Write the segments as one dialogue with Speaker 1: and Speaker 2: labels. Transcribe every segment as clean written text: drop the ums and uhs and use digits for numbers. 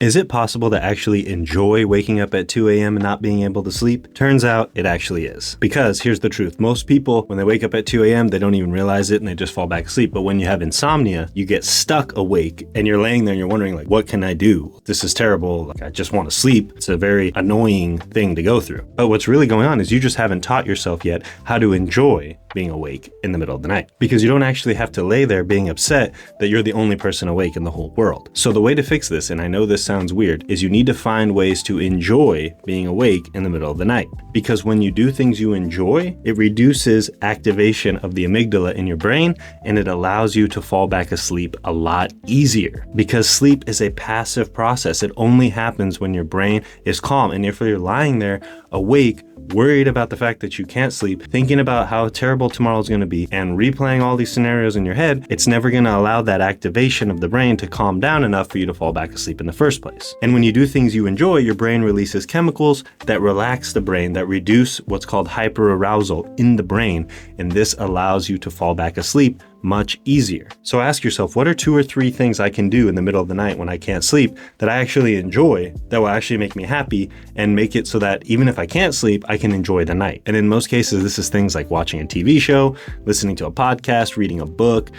Speaker 1: Is it possible to actually enjoy waking up at 2 a.m. and not being able to sleep? Turns out it actually is. Because here's the truth. Most people, when they wake up at 2 a.m., they don't even realize it and they just fall back asleep. But when you have insomnia, you get stuck awake and you're laying there and you're wondering, like, what can I do? This is terrible. Like, I just want to sleep. It's a very annoying thing to go through. But what's really going on is you just haven't taught yourself yet how to enjoy being awake in the middle of the night, because you don't actually have to lay there being upset that you're the only person awake in the whole world. So the way to fix this, and I know this sounds weird, is you need to find ways to enjoy being awake in the middle of the night. Because when you do things you enjoy, it reduces activation of the amygdala in your brain, and it allows you to fall back asleep a lot easier. Because sleep is a passive process. It only happens when your brain is calm. And if you're lying there awake, worried about the fact that you can't sleep, thinking about how terrible tomorrow's going to be, and replaying all these scenarios in your head, it's never going to allow that activation of the brain to calm down enough for you to fall back asleep in the first place. And when you do things you enjoy, your brain releases chemicals that relax the brain, that reduce what's called hyperarousal in the brain, and this allows you to fall back asleep much easier. So ask yourself, what are 2 or 3 things I can do in the middle of the night when I can't sleep that I actually enjoy, that will actually make me happy and make it so that even if I can't sleep, I can enjoy the night. And in most cases, this is things like watching a TV show, listening to a podcast, reading a book,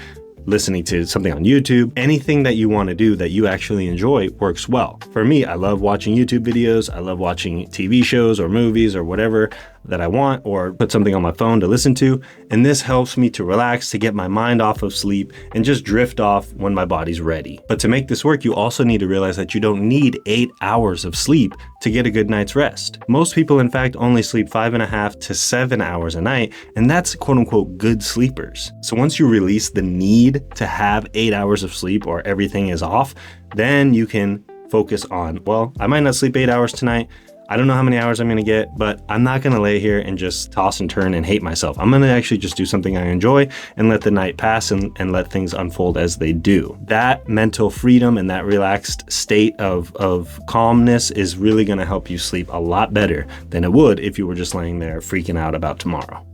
Speaker 1: listening to something on YouTube. Anything that you want to do that you actually enjoy works well. For me, I love watching YouTube videos. I love watching TV shows or movies or whatever that I want, or put something on my phone to listen to. And this helps me to relax, to get my mind off of sleep and just drift off when my body's ready. But to make this work, you also need to realize that you don't need 8 hours of sleep to get a good night's rest. Most people, in fact, only sleep 5.5 to 7 hours a night, and that's quote unquote good sleepers. So once you release the need to have 8 hours of sleep or everything is off, then you can focus on, well, I might not sleep 8 hours tonight. I don't know how many hours I'm going to get, but I'm not going to lay here and just toss and turn and hate myself. I'm going to actually just do something I enjoy and let the night pass and let things unfold as they do. That mental freedom and that relaxed state of calmness is really going to help you sleep a lot better than it would if you were just laying there freaking out about tomorrow.